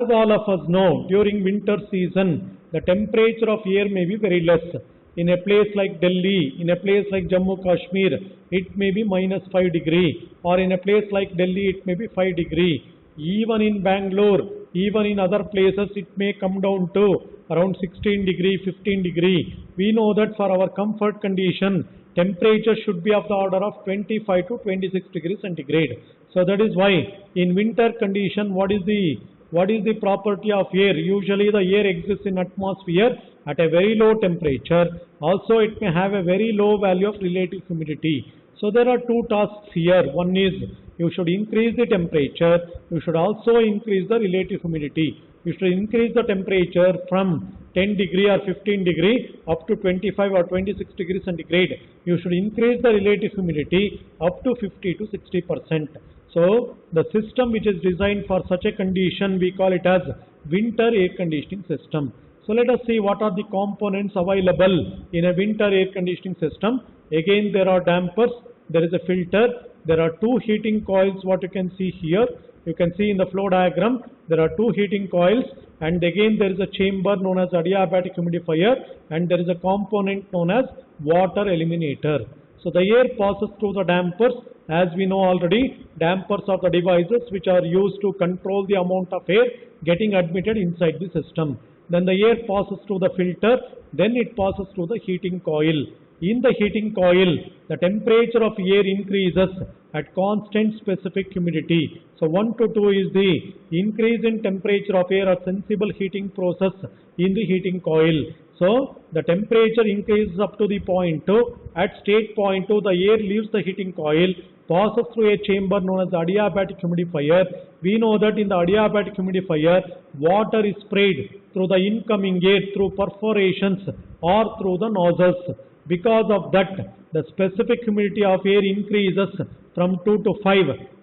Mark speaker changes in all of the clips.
Speaker 1: As all of us know, during winter season, the temperature of air may be very less. In a place like Delhi, in a place like Jammu Kashmir, it may be minus 5 degree, or in a place like Delhi, it may be 5 degree. Even in Bangalore, even in other places, it may come down to around 16 degree, 15 degree. We know that for our comfort condition, temperature should be of the order of 25 to 26 degrees centigrade. So that is why in winter condition, what is the property of air? Usually the air exists in atmosphere at a very low temperature. Also it may have a very low value of relative humidity. So there are two tasks here. One is you should increase the temperature. You should also increase the relative humidity. You should increase the temperature from 10 degree or 15 degree up to 25 or 26 degrees centigrade. You should increase the relative humidity up to 50 to 60%. So the system which is designed for such a condition, we call it as winter air conditioning system. So let us see what are the components available in a winter air conditioning system. Again, there are dampers, there is a filter, there are two heating coils, what you can see here. You can see in the flow diagram, there are two heating coils, and again there is a chamber known as adiabatic humidifier, and there is a component known as water eliminator. So the air passes through the dampers. As we know already, dampers are the devices which are used to control the amount of air getting admitted inside the system. Then the air passes through the filter, then it passes through the heating coil. In the heating coil, the temperature of air increases at constant specific humidity. So 1 to 2 is the increase in temperature of air or sensible heating process in the heating coil. So the temperature increases up to the point 2. At state point 2, the air leaves the heating coil, passes through a chamber known as adiabatic humidifier. We know that in the adiabatic humidifier, water is sprayed through the incoming air through perforations or through the nozzles. Because of that, the specific humidity of air increases from 2 to 5,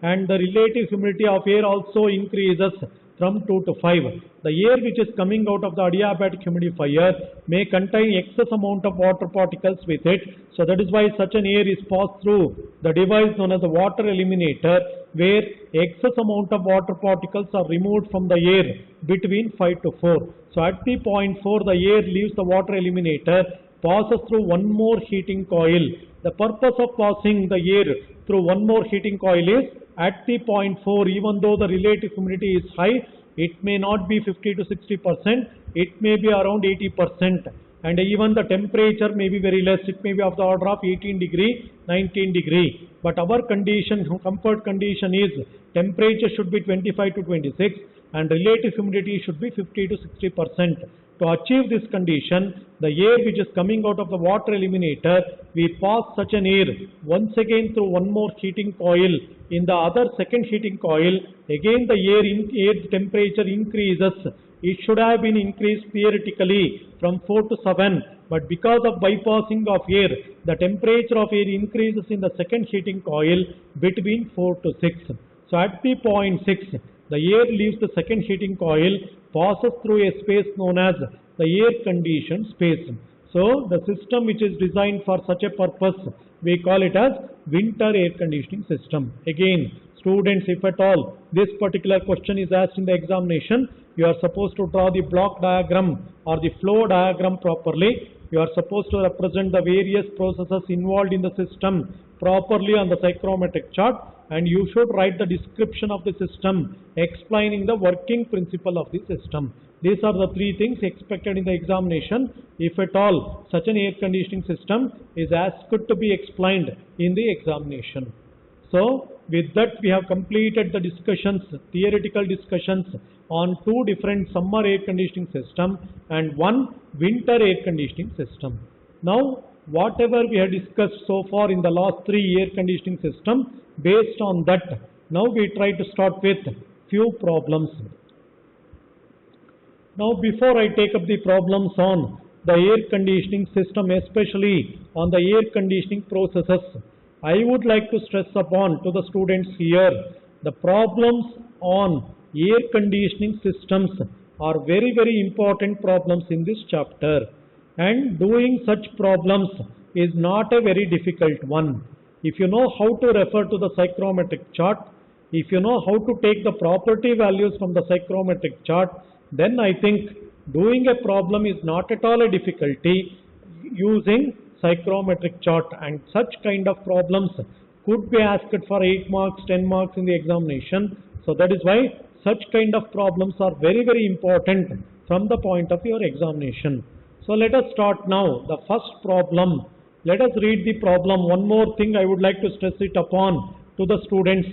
Speaker 1: and the relative humidity of air also increases from 2 to 5. The air which is coming out of the adiabatic humidifier may contain excess amount of water particles with it. So that is why such an air is passed through the device known as the water eliminator, where excess amount of water particles are removed from the air between 5 to 4. So at the point 4, the air leaves the water eliminator, passes through one more heating coil. The purpose of passing the air through one more heating coil is at the point 4, even though the relative humidity is high, it may not be 50 to 60%, it may be around 80%. And even the temperature may be very less, it may be of the order of 18 degree, 19 degree. But our condition, comfort condition is temperature should be 25 to 26 and relative humidity should be 50 to 60%. To achieve this condition, the air which is coming out of the water eliminator, we pass such an air once again through one more heating coil. In the other second heating coil, again the air temperature increases. It should have been increased theoretically from 4 to 7, but because of bypassing of air, the temperature of air increases in the second heating coil between 4 to 6. So at the point 6, the air leaves the second heating coil, passes through a space known as the air conditioned space. So the system which is designed for such a purpose, we call it as winter air conditioning system. Again, students, if at all this particular question is asked in the examination, you are supposed to draw the block diagram or the flow diagram properly. You are supposed to represent the various processes involved in the system properly on the psychrometric chart, and you should write the description of the system explaining the working principle of the system. These are the three things expected in the examination if at all such an air conditioning system is asked to be explained in the examination. So with that we have completed the discussions, theoretical discussions on two different summer air conditioning system and one winter air conditioning system. Now whatever we have discussed so far in the last three air conditioning system, based on that, now we try to start with few problems. Now before I take up the problems on the air conditioning system, especially on the air conditioning processes, I would like to stress upon to the students here, the problems on air conditioning systems are very, very important problems in this chapter. And doing such problems is not a very difficult one. If you know how to refer to the psychrometric chart, If you know how to take the property values from the psychrometric chart, then I think doing a problem is not at all a difficulty using psychrometric chart, and such kind of problems could be asked for 8 marks, 10 marks in the examination. So that is why such kind of problems are very, very important from the point of your examination. So let us start now. The first problem, let us read the problem. One more thing I would like to stress it upon to the students.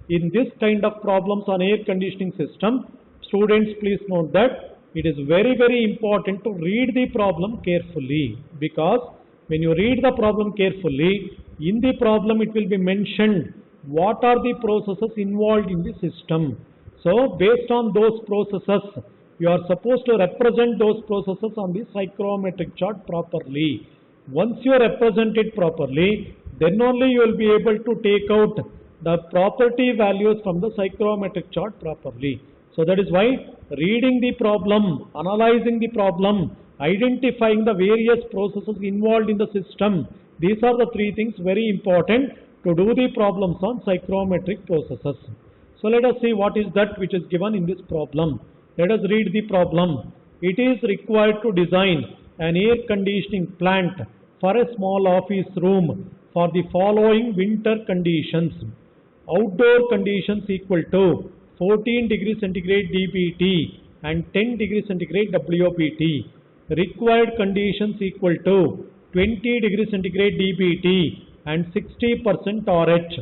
Speaker 1: In this kind of problems on air conditioning system, students please note that it is very, very important to read the problem carefully, because when you read the problem carefully, in the problem it will be mentioned what are the processes involved in the system. So based on those processes, you are supposed to represent those processes on the psychrometric chart properly. Once you represent it properly, then only you will be able to take out the property values from the psychrometric chart properly. So that is why reading the problem, analyzing the problem, identifying the various processes involved in the system, these are the three things very important to do the problems on psychrometric processes. So let us see what is that which is given in this problem. Let us read the problem. It is required to design an air conditioning plant for a small office room for the following winter conditions. Outdoor conditions equal to 14 degrees centigrade dBT and 10 degrees centigrade WPT. Required conditions equal to 20 degrees centigrade dBT and 60% RH.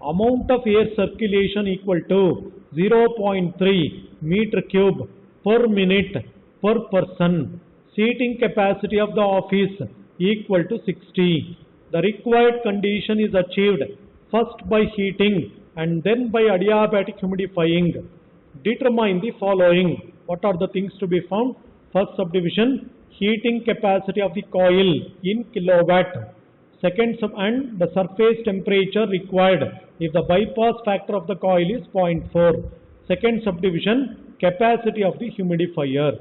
Speaker 1: Amount of air circulation equal to 0.3 meter cube per minute per person. Seating capacity of the office equal to 60. The required condition is achieved first by heating and then by adiabatic humidifying. Determine the following. What are the things to be found? First subdivision, heating capacity of the coil in kilowatt. Second and the surface temperature required if the bypass factor of the coil is 0.4. Second subdivision, capacity of the humidifier.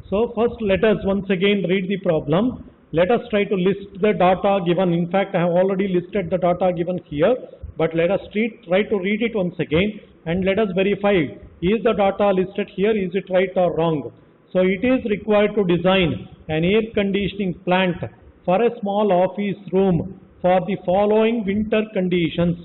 Speaker 1: So first let us once again read the problem. Let us try to list the data given. In fact, I have already listed the data given here, but let us try to read it once again and let us verify, is the data listed here, is it right or wrong. So it is required to design an air conditioning plant for a small office room for the following winter conditions.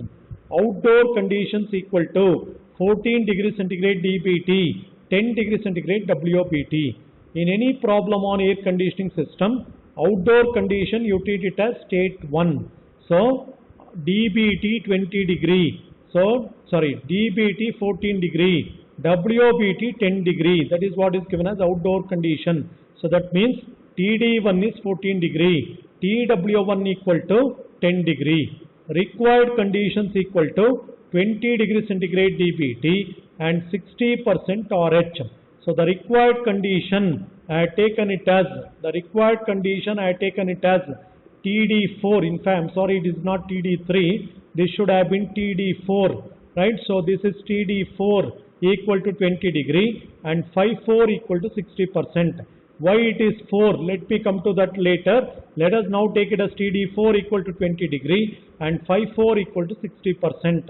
Speaker 1: Outdoor conditions equal to 14 degrees centigrade dBT, 10 degrees centigrade WPT. In any problem on air conditioning system, outdoor condition you treat it as state 1. So dBT 20 degree. So dBT 14 degree. WPT 10 degree. That is what is given as outdoor condition. So that means TD1 is 14 degree. TW1 equal to 10 degree. Required conditions equal to 20 degree centigrade dBT and 60% RH. So the required condition I have taken it as TD4. In fact, I'm sorry, it is not TD3. This should have been TD4, right? So this is TD4 equal to 20 degree and 5,4 equal to 60%. Why it is 4? Let me come to that later. Let us now take it as TD4 equal to 20 degree and 5,4 equal to 60%.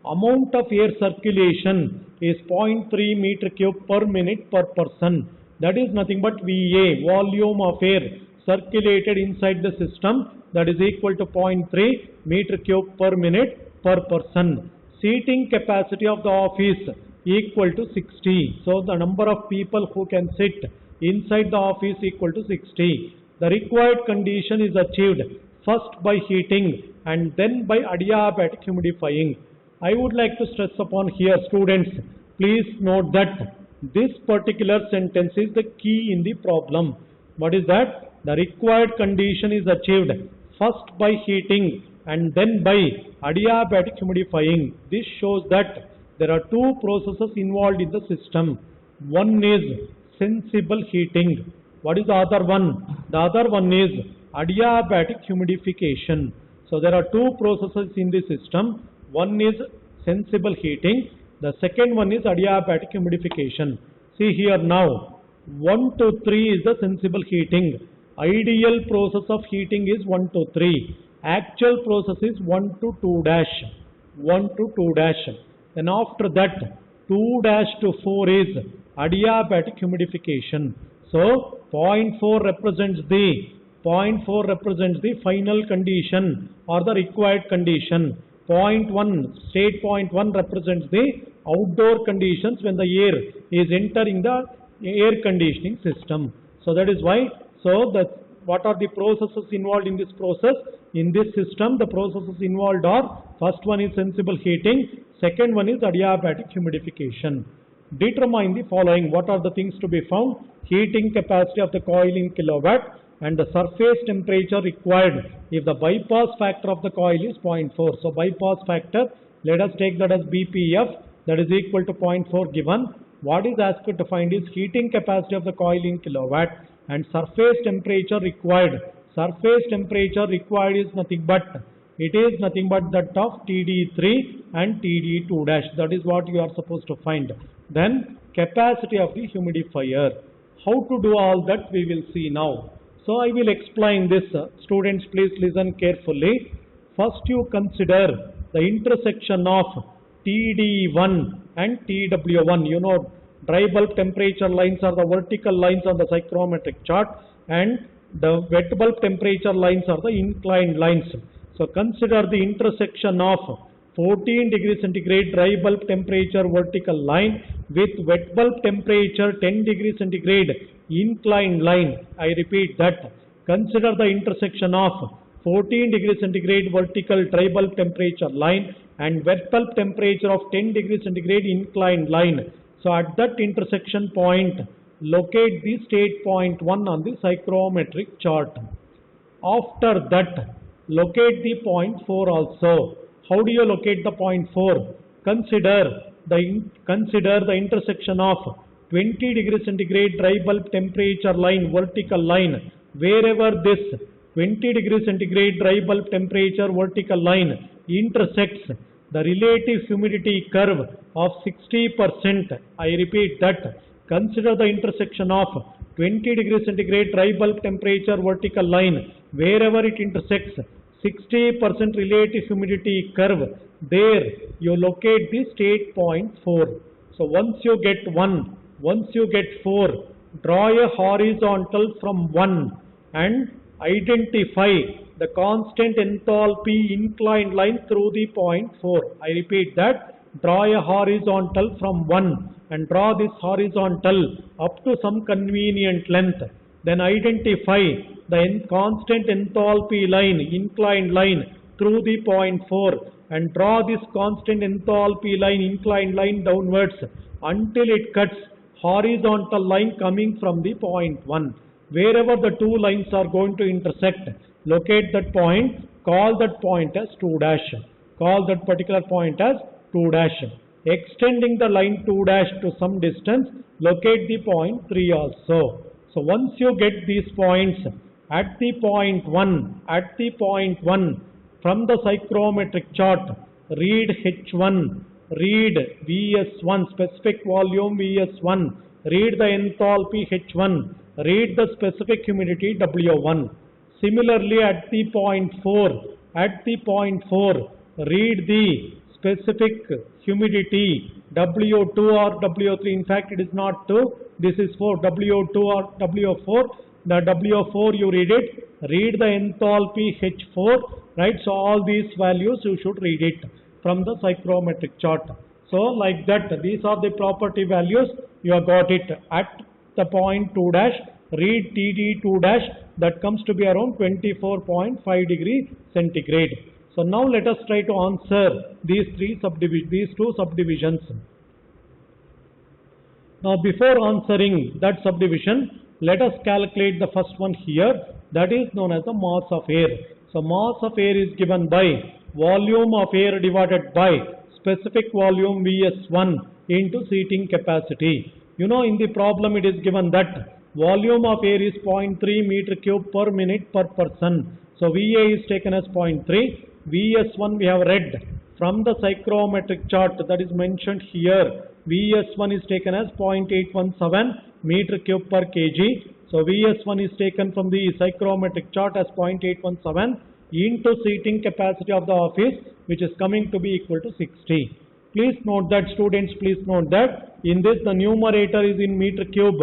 Speaker 1: Amount of air circulation is 0.3 meter cube per minute per person. That is nothing but VA, volume of air circulated inside the system, that is equal to 0.3 meter cube per minute per person. Seating capacity of the office equal to 60. So the number of people who can sit inside the office equal to 60. The required condition is achieved first by heating and then by adiabatic humidifying. I would like to stress upon here, students, please note that this particular sentence is the key in the problem. What is that? The required condition is achieved first by heating and then by adiabatic humidifying. This shows that there are two processes involved in the system. One is sensible heating. What is the other one? The other one is adiabatic humidification. So there are two processes in the system. One is sensible heating. The second one is adiabatic humidification. See here now, 1 to 3 is the sensible heating. Ideal process of heating is 1 to 3. Actual process is 1 to 2 dash. 1 to 2 dash. Then after that 2 dash to 4 is adiabatic humidification. So 0.4 represents the final condition or the required condition. 0.1, state 0.1 represents the outdoor conditions when the air is entering the air conditioning system. So that is why, what are the processes involved in this process? In this system, the processes involved are, first one is sensible heating, second one is adiabatic humidification. Determine the following. What are the things to be found? Heating capacity of the coil in kilowatt and the surface temperature required if the bypass factor of the coil is 0.4. So bypass factor, let us take that as BPF, that is equal to 0.4 given. What is asked to find is heating capacity of the coil in kilowatt and surface temperature required. Surface temperature required is nothing but that of TD3 and TD2 dash. That is what you are supposed to find. Then capacity of the humidifier. How to do all that we will see now. So I will explain this. Students, please listen carefully. First you consider the intersection of TD1 and TW1. You know, dry bulb temperature lines are the vertical lines on the psychrometric chart and the wet bulb temperature lines are the inclined lines. So consider the intersection of 14 degree centigrade dry bulb temperature vertical line with wet bulb temperature 10 degree centigrade inclined line. I repeat that. Consider the intersection of 14 degree centigrade vertical dry bulb temperature line and wet bulb temperature of 10 degree centigrade inclined line. So at that intersection point, locate the state point 1 on the psychrometric chart. After that, locate the point 4 also. How do you locate the point 4? Consider the intersection of 20 degree centigrade dry bulb temperature line, vertical line. Wherever this 20 degree centigrade dry bulb temperature vertical line intersects the relative humidity curve of 60%. I repeat that. Consider the intersection of 20 degree centigrade dry bulb temperature vertical line. Wherever it intersects 60% relative humidity curve, there you locate the state point 4. So once you get 1, once you get 4, draw a horizontal from 1 and identify the constant enthalpy inclined line through the point 4. I repeat that. Draw a horizontal from 1 and draw this horizontal up to some convenient length. Then identify the constant enthalpy line, inclined line through the point 4 and draw this constant enthalpy line, inclined line downwards until it cuts horizontal line coming from the point 1. Wherever the two lines are going to intersect, locate that point, call that point as 2 dash. Call that particular point as 2 dash. Extending the line 2 dash to some distance, locate the point 3 also. So once you get these points at the point 1, from the psychrometric chart, read H1, read VS1, specific volume VS1, read the enthalpy H1, read the specific humidity W1. Similarly at the point 4, read the specific humidity W2 or W3. In fact, it is not 2, this is 4, W2 or W4. The W4 you read it, read the enthalpy H4, right? So all these values you should read it from the psychrometric chart. So like that, these are the property values, you have got it. At the point 2 dash, read TD2 dash, that comes to be around 24.5 degree centigrade. So now let us try to answer these two subdivisions. Now before answering that subdivision, let us calculate the first one here, that is known as the mass of air. So mass of air is given by volume of air divided by specific volume Vs1 into seating capacity. You know, in the problem it is given that volume of air is 0.3 meter cube per minute per person. So Va is taken as 0.3. Vs1 we have read from the psychrometric chart that is mentioned here. Vs1 is taken as 0.817 meter cube per kg. So Vs1 is taken from the psychrometric chart as 0.817 into seating capacity of the office, which is coming to be equal to 60. Please note that, students, please note that in this the numerator is in meter cube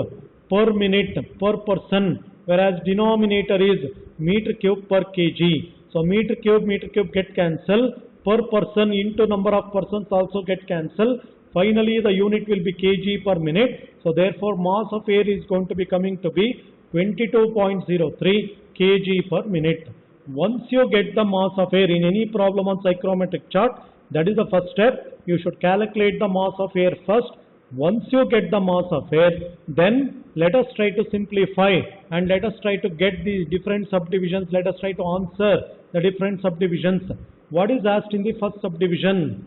Speaker 1: per minute per person, whereas denominator is meter cube per kg. So meter cube get cancelled, per person into number of persons also get cancelled. Finally the unit will be kg per minute. So therefore mass of air is going to be coming to be 22.03 kg per minute. Once you get the mass of air in any problem on psychrometric chart, that is the first step. You should calculate the mass of air first. Once you get the mass of air, then let us try to simplify and let us try to get the different subdivisions. Let us try to answer the different subdivisions. What is asked in the first subdivision?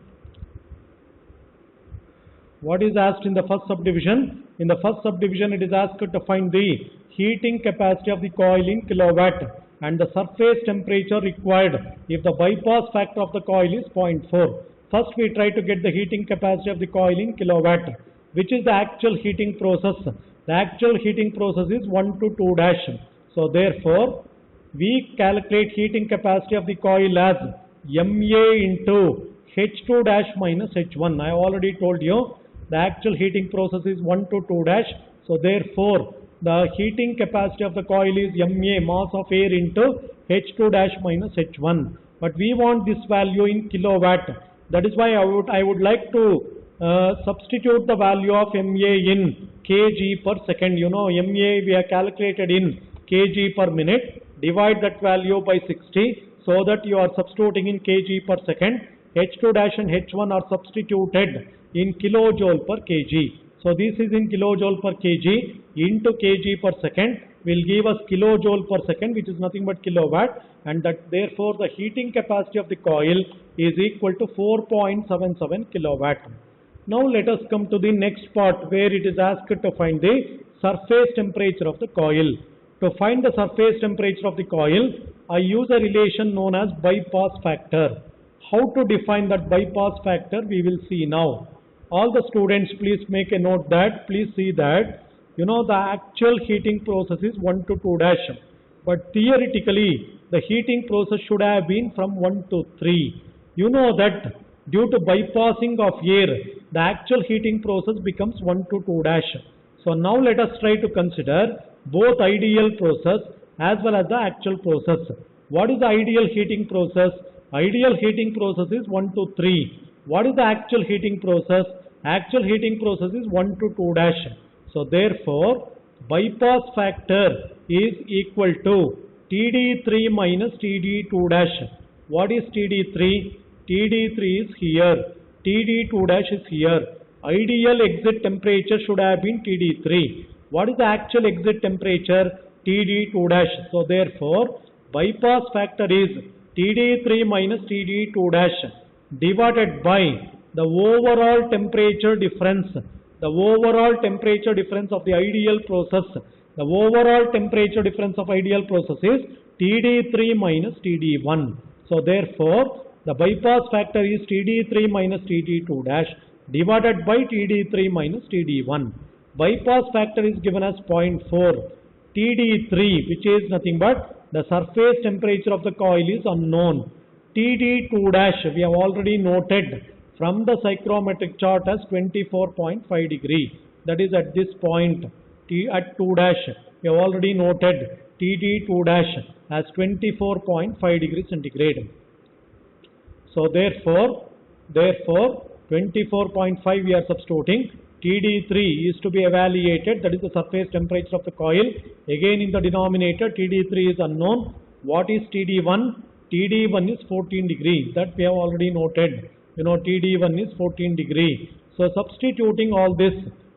Speaker 1: What is asked in the first subdivision? In the first subdivision, it is asked to find the heating capacity of the coil in kilowatt and the surface temperature required if the bypass factor of the coil is 0.4. First, we try to get the heating capacity of the coil in kilowatt, which is the actual heating process. The actual heating process is 1 to 2 dash. So therefore, we calculate heating capacity of the coil as MA into H2 dash minus H1. I already told you the actual heating process is 1 to 2 dash. So therefore, the heating capacity of the coil is MA, mass of air, into H2 dash minus H1. But we want this value in kilowatt. That is why I would like to substitute the value of MA in kg per second. You know, MA we have calculated in kg per minute. Divide that value by 60 so that you are substituting in kg per second. H2 dash and H1 are substituted in kilojoule per kg. So this is in kilojoule per kg into kg per second will give us kilojoule per second, which is nothing but kilowatt, and that therefore the heating capacity of the coil is equal to 4.77 kilowatt. Now let us come to the next part where it is asked to find the surface temperature of the coil. To find the surface temperature of the coil, I use a relation known as bypass factor. How to define that bypass factor we will see now. All the students, please make a note that, please see that, you know, the actual heating process is 1 to 2 dash. But theoretically, the heating process should have been from 1 to 3. You know that due to bypassing of air, the actual heating process becomes 1 to 2 dash. So now let us try to consider both ideal process as well as the actual process. What is the ideal heating process? Ideal heating process is 1 to 3. What is the actual heating process? Actual heating process is 1 to 2 dash. So therefore, bypass factor is equal to TD3 minus TD2 dash. What is TD3? TD3 is here. TD2 dash is here. Ideal exit temperature should have been TD3. What is the actual exit temperature? TD2 dash. So therefore, bypass factor is TD3 minus TD2 dash divided by the overall temperature difference. The overall temperature difference of the ideal process. The overall temperature difference of ideal process is TD3 minus TD1. So therefore, the bypass factor is TD3 minus TD2 dash divided by TD3 minus TD1. Bypass factor is given as 0.4. TD3, which is nothing but the surface temperature of the coil, is unknown. TD2 dash we have already noted from the psychrometric chart as 24.5 degree. That is at this point. At 2 dash we have already noted TD2 dash as 24.5 degrees centigrade. So therefore 24.5 we are substituting. TD3 is to be evaluated, that is the surface temperature of the coil. Again in the denominator, TD3 is unknown. What is TD1? TD1 is 14 degree. That we have already noted. You know, TD1 is 14 degree. So substituting all this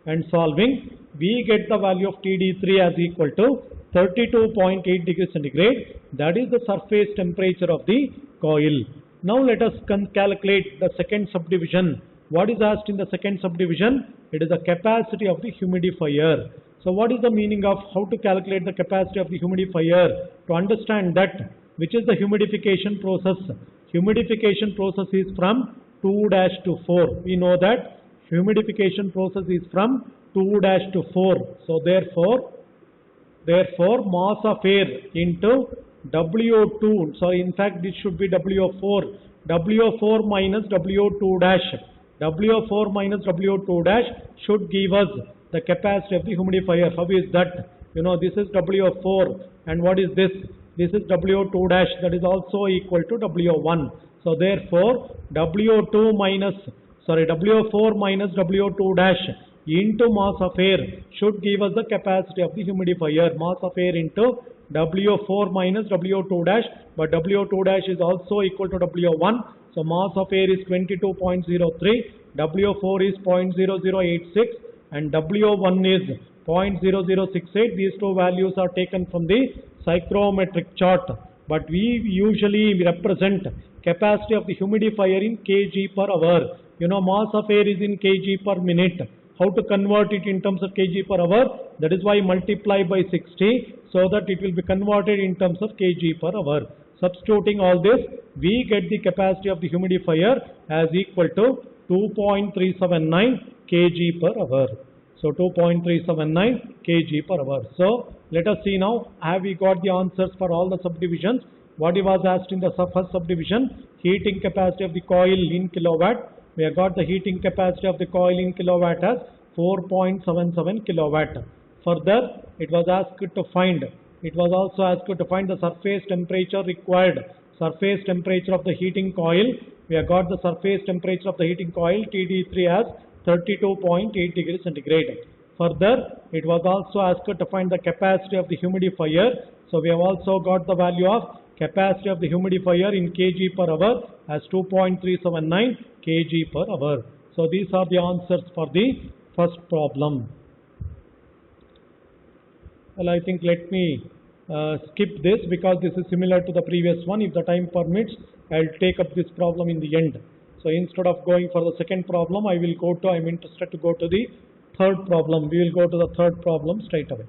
Speaker 1: and solving, we get the value of TD3 as equal to 32.8 degrees centigrade. That is the surface temperature of the coil. Now let us calculate the second subdivision. What is asked in the second subdivision? It is the capacity of the humidifier. So what is the meaning of how to calculate the capacity of the humidifier? To understand that, which is the humidification process? Humidification process is from 2 dash to 4. We know that humidification process is from 2 dash to 4. So therefore mass of air into WO2, sorry, in fact this should be WO4. WO4 minus WO2 dash WO4 minus WO2 dash should give us the capacity of the humidifier. How is that? You know, this is WO4, and what is this? This is WO2 dash, that is also equal to WO1. So therefore, WO4 minus WO2 dash into mass of air should give us the capacity of the humidifier. Mass of air into WO4 minus WO2 dash, but WO2 dash is also equal to WO1. So mass of air is 22.03, WO4 is 0.0086, and WO1 is 0.0068. These two values are taken from the psychrometric chart, but we usually represent capacity of the humidifier in kg per hour. You know, mass of air is in kg per minute. How to convert it in terms of kg per hour? That is why multiply by 60 so that it will be converted in terms of kg per hour. Substituting all this, we get the capacity of the humidifier as equal to 2.379 kg per hour. So 2.379 kg per hour. So let us see now, have we got the answers for all the subdivisions? What was asked in the first subdivision, heating capacity of the coil in kilowatt. We have got the heating capacity of the coil in kilowatt as 4.77 kilowatt. Further, it was asked to find, it was also asked to find the surface temperature required. Surface temperature of the heating coil. We have got the surface temperature of the heating coil TD3 as 32.8 degrees centigrade. Further, it was also asked to find the capacity of the humidifier. So we have also got the value of capacity of the humidifier in kg per hour as 2.379 kg per hour. So these are the answers for the first problem. Well, I think let me skip this because this is similar to the previous one. If the time permits, I'll take up this problem in the end. So instead of going for the second problem, I'm interested to go to the third problem. We will go to the third problem straight away.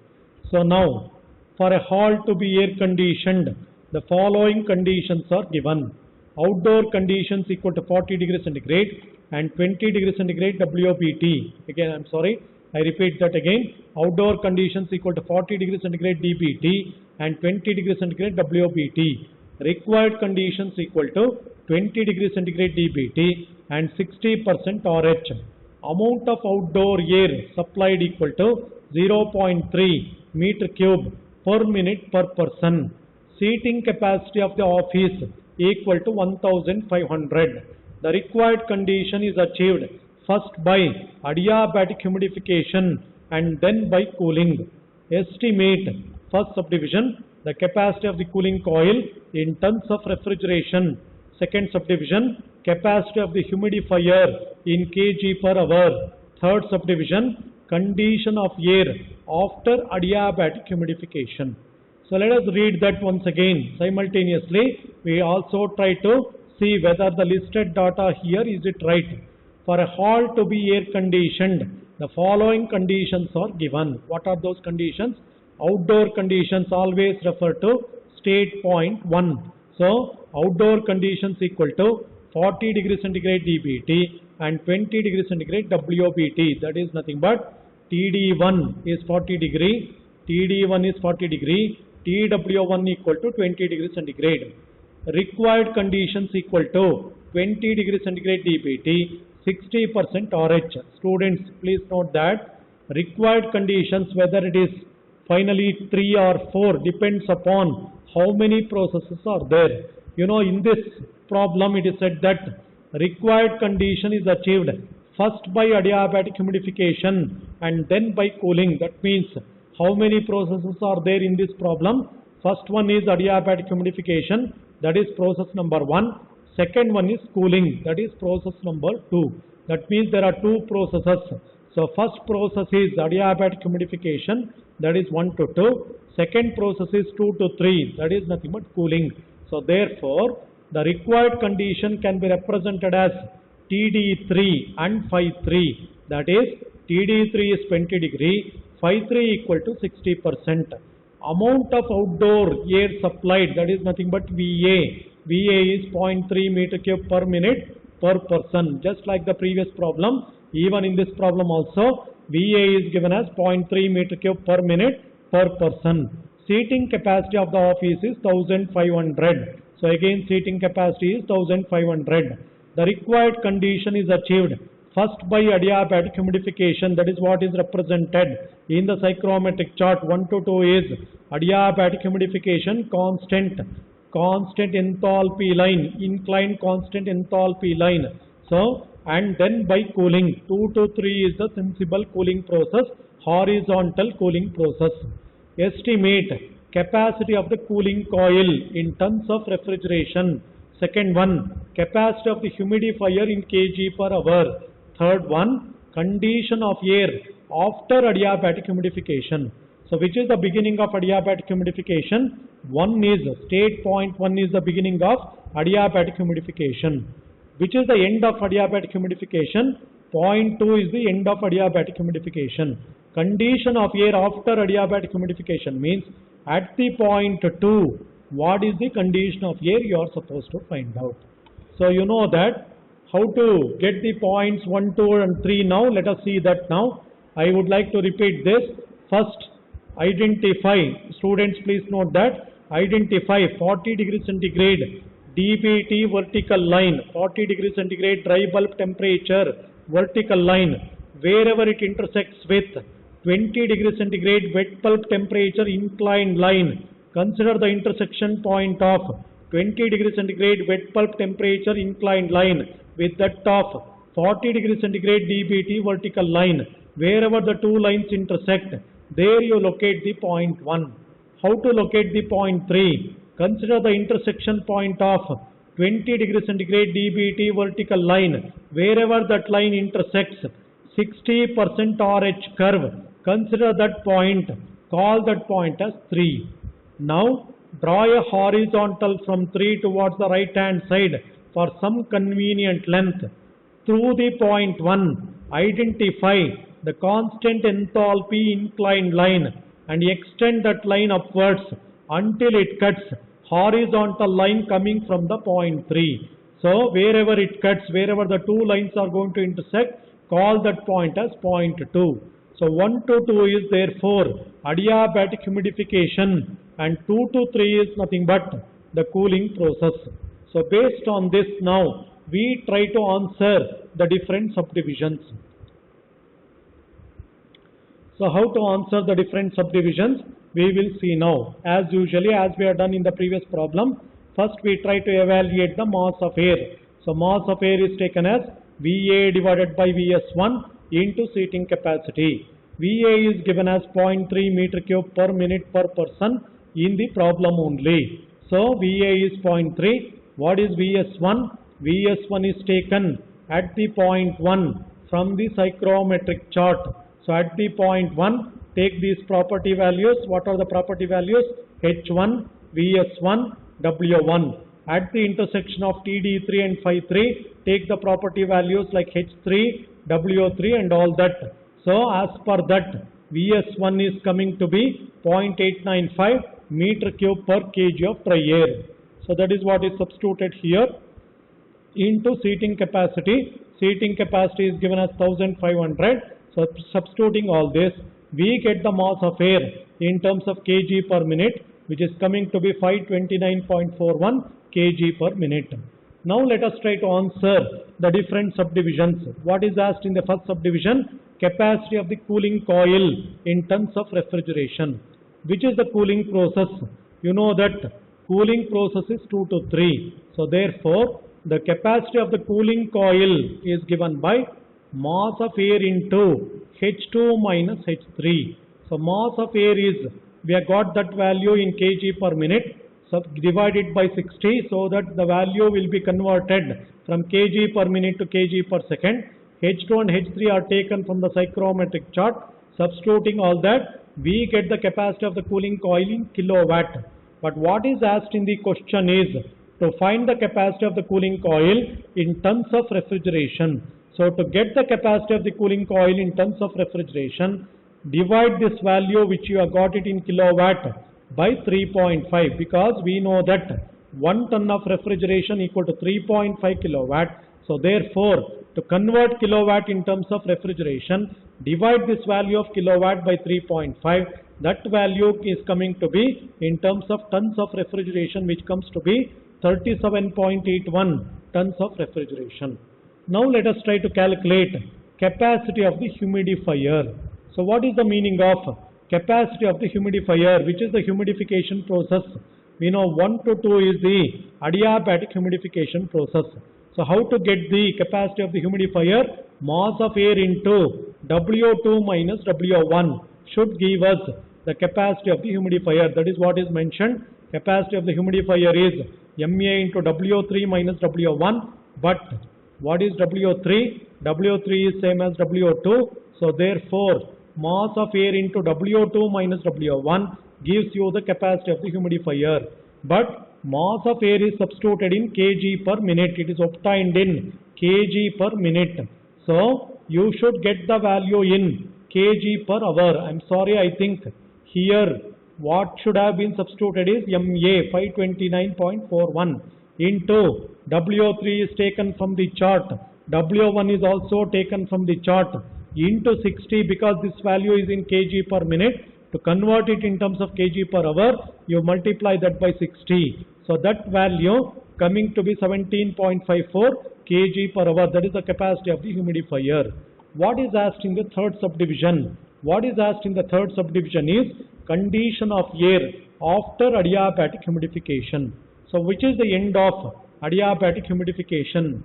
Speaker 1: So now, for a hall to be air conditioned, the following conditions are given. Outdoor conditions equal to 40 degrees centigrade and 20 degrees centigrade WBT. Again, I'm sorry, I repeat that again. Outdoor conditions equal to 40 degrees centigrade DBT and 20 degrees centigrade WBT. Required conditions equal to 20 degrees centigrade DBT and 60% RH. Amount of outdoor air supplied equal to 0.3 meter cube per minute per person. Seating capacity of the office equal to 1500. The required condition is achieved first by adiabatic humidification and then by cooling. Estimate, first subdivision, the capacity of the cooling coil in tons of refrigeration. Second subdivision, capacity of the humidifier in kg per hour. Third subdivision, condition of air after adiabatic humidification. So let us read that once again. Simultaneously, we also try to see whether the listed data here is it right. For a hall to be air conditioned, the following conditions are given. What are those conditions? Outdoor conditions always refer to state point 1. So outdoor conditions equal to 40 degrees centigrade DBT and 20 degrees centigrade WBT. That is nothing but TD1 is 40 degree, TD1 is 40 degree, TW1 equal to 20 degrees centigrade. Required conditions equal to 20 degrees centigrade DBT, 60% RH. Students, please note that required conditions, whether it is finally 3 or 4, depends upon how many processes are there. You know, in this problem it is said that required condition is achieved first by adiabatic humidification and then by cooling. That means how many processes are there in this problem? First one is adiabatic humidification, that is process number 1. Second one is cooling, that is process number 2. That means there are 2 processes. So first process is adiabatic humidification, that is 1 to 2. Second process is 2 to 3, that is nothing but cooling. So therefore, the required condition can be represented as TD3 and Phi3. That is, TD3 is 20 degree, Phi3 equal to 60%. Amount of outdoor air supplied, that is nothing but VA. VA is 0.3 meter cube per minute per person. Just like the previous problem, even in this problem also, VA is given as 0.3 meter cube per minute per person. Seating capacity of the office is 1500. So again, seating capacity is 1500. The required condition is achieved First by adiabatic humidification, that is what is represented in the psychrometric chart. 1 to 2 is adiabatic humidification, constant enthalpy line, inclined constant enthalpy line. So, and then by cooling, 2 to 3 is the sensible cooling process, horizontal cooling process. Estimate capacity of the cooling coil in tons of refrigeration. Second one, capacity of the humidifier in kg per hour. Third one, condition of air after adiabatic humidification. So which is the beginning of adiabatic humidification? State point 1 is the beginning of adiabatic humidification. Which is the end of adiabatic humidification? Point 2 is the end of adiabatic humidification. Condition of air after adiabatic humidification means at the point 2, what is the condition of air you are supposed to find out. So you know that how to get the points 1, 2 and 3 now. Let us see that now. I would like to repeat this. First, identify, students please note that, identify 40 degrees centigrade DBT vertical line, 40 degrees centigrade dry bulb temperature vertical line, wherever it intersects with 20 degrees centigrade wet bulb temperature inclined line. Consider the intersection point of 20 degrees centigrade wet bulb temperature inclined line with that of 40 degrees centigrade DBT vertical line. Wherever the two lines intersect, there you locate the point 1. How to locate the point 3? Consider the intersection point of 20 degrees centigrade DBT vertical line. Wherever that line intersects 60% RH curve, consider that point, call that point as 3. Now draw a horizontal from 3 towards the right hand side for some convenient length. Through the point 1, identify the constant enthalpy inclined line and extend that line upwards until it cuts horizontal line coming from the point 3. So wherever it cuts, wherever the two lines are going to intersect, call that point as point 2. So 1 to 2 is therefore adiabatic humidification and 2 to 3 is nothing but the cooling process. So based on this now, we try to answer the different subdivisions. So how to answer the different subdivisions, we will see now. As usually, as we have done in the previous problem, first we try to evaluate the mass of air. So mass of air is taken as VA divided by VS1 into seating capacity. VA is given as 0.3 meter cube per minute per person in the problem only. So VA is 0.3. What is VS1? VS1 is taken at the point 1 from the psychrometric chart. So at the point 1, take these property values. What are the property values? H1, VS1, W1. At the intersection of TD3 and Phi3, take the property values like H3, W3 and all that. So as per that, VS1 is coming to be 0.895 meter cube per kg of dry air. So that is what is substituted here into seating capacity. Seating capacity is given as 1500. So substituting all this, we get the mass of air in terms of kg per minute, which is coming to be 529.41 kg per minute. Now let us try to answer the different subdivisions. What is asked in the first subdivision? Capacity of the cooling coil in tons of refrigeration. Which is the cooling process? You know that cooling process is 2 to 3. So therefore, the capacity of the cooling coil is given by mass of air into H2 minus H3. So mass of air is, we have got that value in kg per minute, so divided by 60, so that the value will be converted from kg per minute to kg per second. H2 and H3 are taken from the psychrometric chart. Substituting all that, we get the capacity of the cooling coil in kilowatt. But what is asked in the question is to find the capacity of the cooling coil in tons of refrigeration. So to get the capacity of the cooling coil in tons of refrigeration, divide this value which you have got it in kilowatt by 3.5, because we know that 1 ton of refrigeration equal to 3.5 kilowatt. So therefore, to convert kilowatt in terms of refrigeration, divide this value of kilowatt by 3.5. That value is coming to be in terms of tons of refrigeration, which comes to be 37.81 tons of refrigeration. Now let us try to calculate capacity of the humidifier. So what is the meaning of capacity of the humidifier, which is the humidification process? We know 1 to 2 is the adiabatic humidification process. So how to get the capacity of the humidifier? Mass of air into WO2 minus WO1 should give us the capacity of the humidifier. That is what is mentioned. Capacity of the humidifier is MA into WO3 minus WO1. But what is WO3? WO3 is same as WO2. So therefore, mass of air into WO2 minus WO1 gives you the capacity of the humidifier. But mass of air is substituted in kg per minute. It is obtained in kg per minute. So you should get the value in kg per hour. I'm sorry, I think here what should have been substituted is MA 529.41 into WO3 is taken from the chart. WO1 is also taken from the chart into 60 because this value is in kg per minute. To convert it in terms of kg per hour, you multiply that by 60. So that value coming to be 17.54 kg per hour. That is the capacity of the humidifier. What is asked in the third subdivision? What is asked in the third subdivision is condition of air after adiabatic humidification. So which is the end of adiabatic humidification?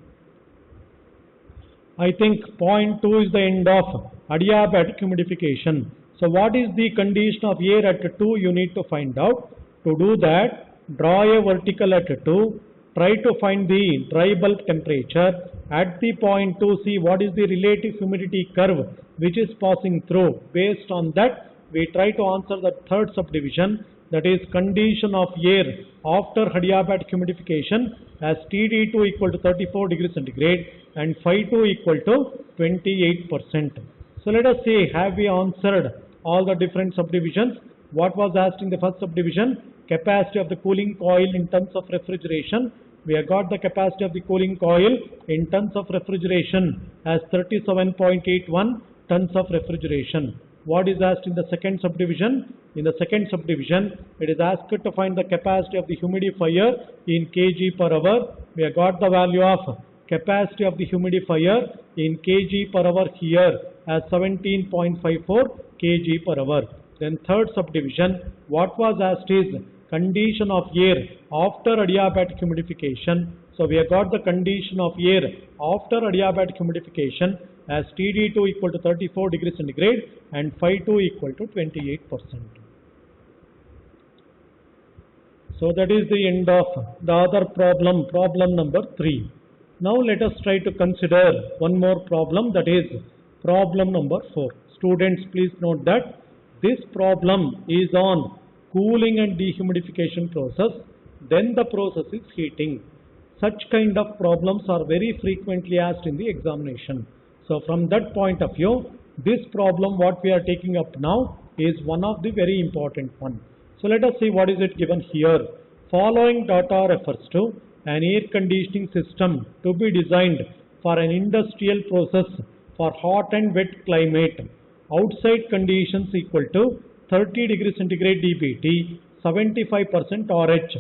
Speaker 1: I think point 2 is the end of adiabatic humidification. So what is the condition of air at 2? You need to find out. To do that, draw a vertical at 2. Try to find the dry bulb temperature. At the point 2, see what is the relative humidity curve which is passing through. Based on that, we try to answer the third subdivision, that is condition of air after adiabatic humidification as TD2 equal to 34 degrees centigrade and Phi2 equal to 28%. So let us see, have we answered all the different subdivisions? What was asked in the first subdivision? Capacity of the cooling coil in terms of refrigeration. We have got the capacity of the cooling coil in tons of refrigeration as 37.81 tons of refrigeration. What is asked in the second subdivision? In the second subdivision, it is asked to find the capacity of the humidifier in kg per hour. We have got the value of capacity of the humidifier in kg per hour here as 17.54 kg per hour. Then third subdivision, what was asked is condition of air after adiabatic humidification. So we have got the condition of air after adiabatic humidification as TD2 equal to 34 degrees centigrade and Phi2 equal to 28%. So that is the end of the other problem, problem number 3. Now let us try to consider one more problem, that is problem number 4. Students, please note that this problem is on cooling and dehumidification process, then the process is heating. Such kind of problems are very frequently asked in the examination. So from that point of view, this problem what we are taking up now is one of the very important one. So let us see what is it given here. Following data refers to an air conditioning system to be designed for an industrial process for hot and wet climate. Outside conditions equal to 30 degrees centigrade dBT, 75% RH.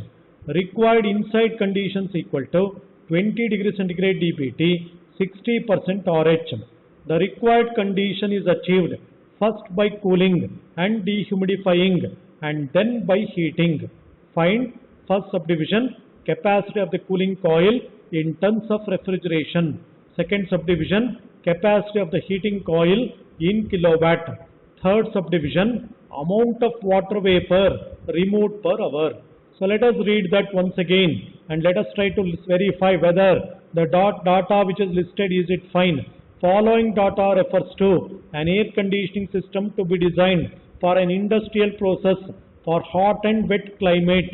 Speaker 1: Required inside conditions equal to 20 degrees centigrade dBT, 60% RH. The required condition is achieved first by cooling and dehumidifying and then by heating. Find first subdivision capacity of the cooling coil in tons of refrigeration. Second subdivision capacity of the heating coil in kilowatt. Third subdivision amount of water vapor removed per hour. So let us read that once again and let us try to verify whether the data which is listed is it fine. Following data refers to an air conditioning system to be designed for an industrial process for hot and wet climate.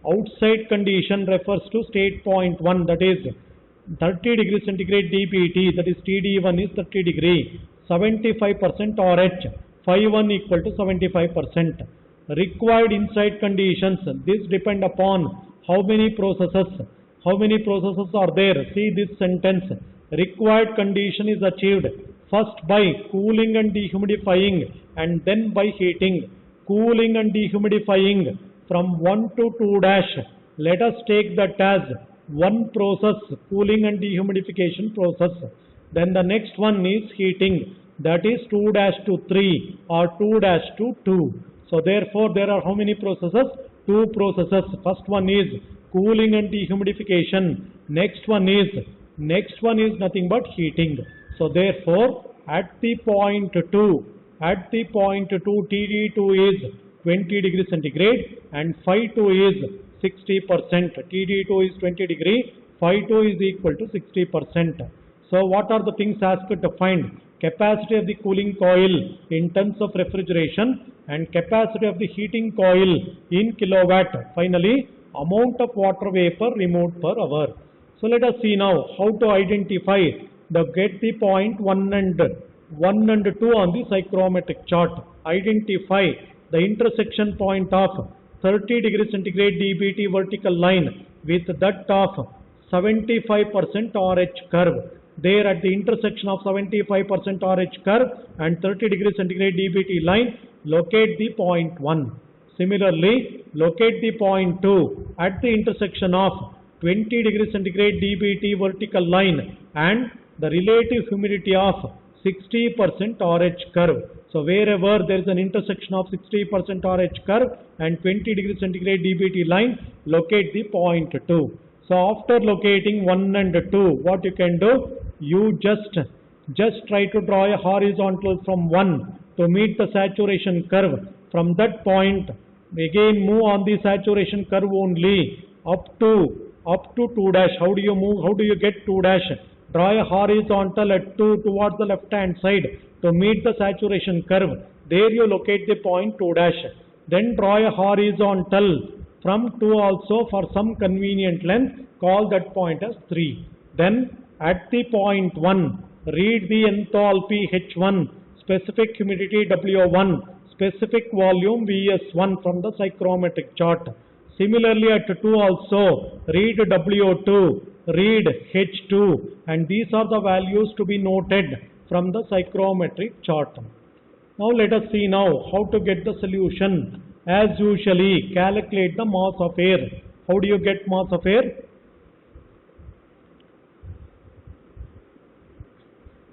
Speaker 1: Outside condition refers to state point 1, that is 30 degrees centigrade dBT, that is TD1 is 30 degree, 75% RH, Phi1 equal to 75%. Required inside conditions, this depend upon how many processes are there. See this sentence, required condition is achieved first by cooling and dehumidifying and then by heating. Cooling and dehumidifying from 1 to 2 dash, let us take that as one process, cooling and dehumidification process. Then the next one is heating, that is 2 dash to 3 or 2 dash to 2. So therefore there are how many processes? Two processes. First one is cooling and dehumidification. Next one is nothing but heating. So therefore at the point 2 TD2 is 20 degree centigrade and phi 2 is 60%. TD2 is 20 degree, phi 2 is equal to 60%. So what are the things asked to find? Capacity of the cooling coil in terms of refrigeration and capacity of the heating coil in kilowatt. Finally, amount of water vapor removed per hour. So let us see now how to identify get the point 1 and 2 on the psychrometric chart. Identify the intersection point of 30 degree centigrade DBT vertical line with that of 75% RH curve. There at the intersection of 75% RH curve and 30 degree centigrade DBT line, locate the point 1. Similarly, locate the point 2 at the intersection of 20 degree centigrade DBT vertical line and the relative humidity of 60% RH curve. So wherever there is an intersection of 60% RH curve and 20 degree centigrade DBT line, locate the point 2. So after locating 1 and 2, what you can do? You just try to draw a horizontal from 1 to meet the saturation curve. From that point, again move on the saturation curve only up to 2 dash. How do you move? How do you get 2 dash? Draw a horizontal at 2 towards the left hand side to meet the saturation curve. There you locate the point 2 dash. Then draw a horizontal from 2 also for some convenient length. Call that point as 3. Then at the point 1, read the enthalpy H1, specific humidity W1, specific volume Vs1 from the psychrometric chart. Similarly at 2 also, read W2, read H2, and these are the values to be noted from the psychrometric chart. Now let us see now how to get the solution. As usually, calculate the mass of air. How do you get mass of air?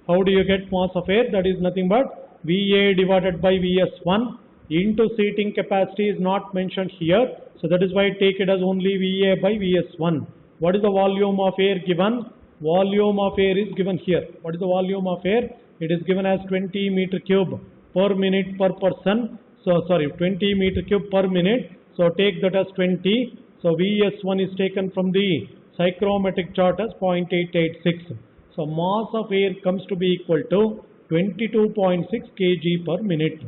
Speaker 1: How do you get mass of air? That is nothing but VA divided by Vs1 into seating capacity is not mentioned here. So that is why take it as only VA by Vs1. What is the volume of air given? Volume of air is given here. What is the volume of air? It is given as 20 meter cube per minute per person. So 20 meter cube per minute. So take that as 20. So Vs1 is taken from the psychrometric chart as 0.886. So mass of air comes to be equal to 22.6 kg per minute.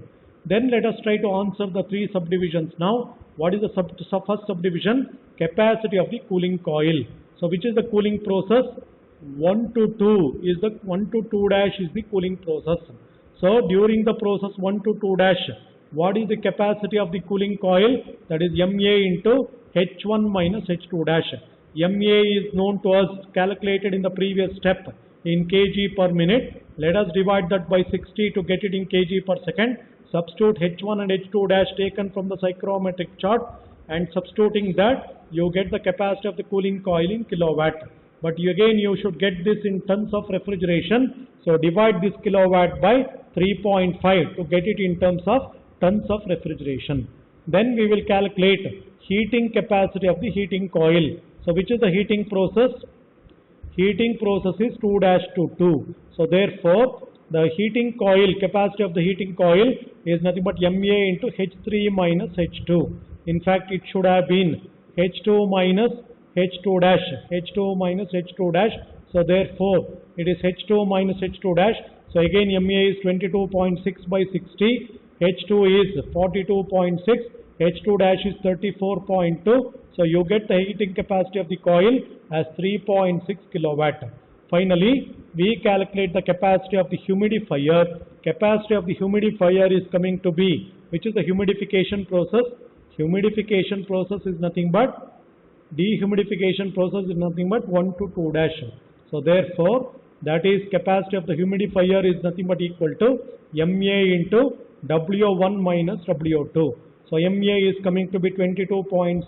Speaker 1: Then let us try to answer the three subdivisions now. What is the first subdivision? Capacity of the cooling coil. So which is the cooling process? 1 to 2 is the 1 to 2 dash is the cooling process. So during the process 1 to 2 dash, what is the capacity of the cooling coil? That is MA into H1 minus H2 dash. MA is known to us, calculated in the previous step in kg per minute. Let us divide that by 60 to get it in kg per second. Substitute H1 and H2 dash taken from the psychrometric chart, and substituting that you get the capacity of the cooling coil in kilowatt. But you should get this in tons of refrigeration. So divide this kilowatt by 3.5 to get it in terms of tons of refrigeration. Then we will calculate heating capacity of the heating coil. So which is the heating process? Heating process is 2 dash to 2. So therefore the heating coil, capacity of the heating coil is nothing but MA into H3 minus H2. In fact, it should have been H2 minus H2 dash, H2 minus H2 dash. So therefore it is H2 minus H2 dash. So again MA is 22.6 by 60, H2 is 42.6, H2 dash is 34.2. So you get the heating capacity of the coil as 3.6 kilowatt. Finally, we calculate the capacity of the humidifier. Capacity of the humidifier is coming to be, which is the humidification process. Humidification process is nothing but, dehumidification process is nothing but 1 to 2 dash. So therefore, that is capacity of the humidifier is nothing but equal to MA into W1 minus W2. So MA is coming to be 22.6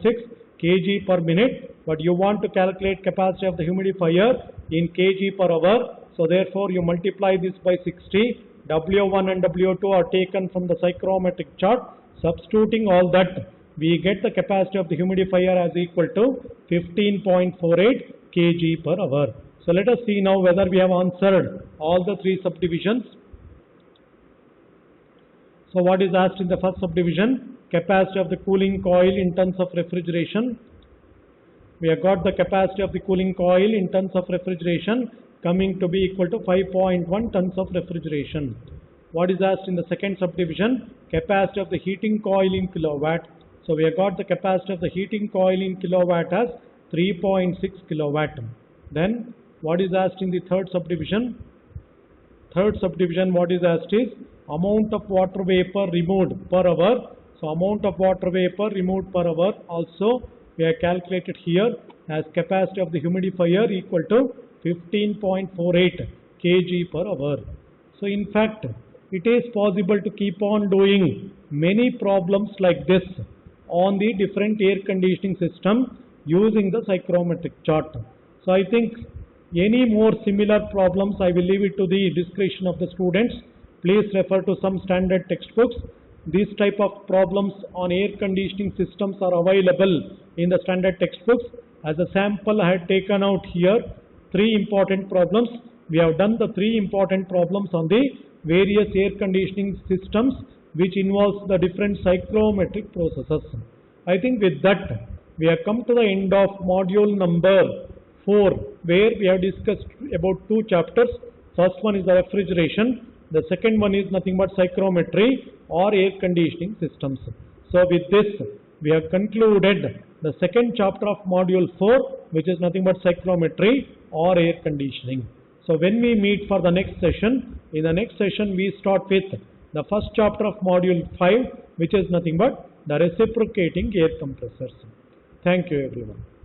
Speaker 1: kg per minute. but you want to calculate capacity of the humidifier in kg per hour. So therefore you multiply this by 60. W1 and W2 are taken from the psychrometric chart. Substituting all that, we get the capacity of the humidifier as equal to 15.48 kg per hour. So let us see now whether we have answered all the three subdivisions. So what is asked in the first subdivision? Capacity of the cooling coil in tons of refrigeration. We have got the capacity of the cooling coil in tons of refrigeration coming to be equal to 5.1 tons of refrigeration. What is asked in the second subdivision? Capacity of the heating coil in kilowatt. So we have got the capacity of the heating coil in kilowatt as 3.6 kilowatt. Then what is asked in the third subdivision? Third subdivision, what is asked is amount of water vapor removed per hour. So amount of water vapor removed per hour also we have calculated here as capacity of the humidifier equal to 15.48 kg per hour. So in fact, it is possible to keep on doing many problems like this on the different air conditioning system using the psychrometric chart. So I think any more similar problems I will leave it to the discretion of the students. Please refer to some standard textbooks. These type of problems on air conditioning systems are available in the standard textbooks. As a sample, I had taken out here three important problems. We have done the three important problems on the various air conditioning systems which involves the different psychrometric processes. I think with that, we have come to the end of module number 4, where we have discussed about two chapters. First one is the refrigeration. The second one is nothing but psychrometry or air conditioning systems. So with this, we have concluded the second chapter of module 4, which is nothing but psychrometry or air conditioning. So when we meet for the next session, in the next session we start with the first chapter of module 5, which is nothing but the reciprocating air compressors. Thank you everyone.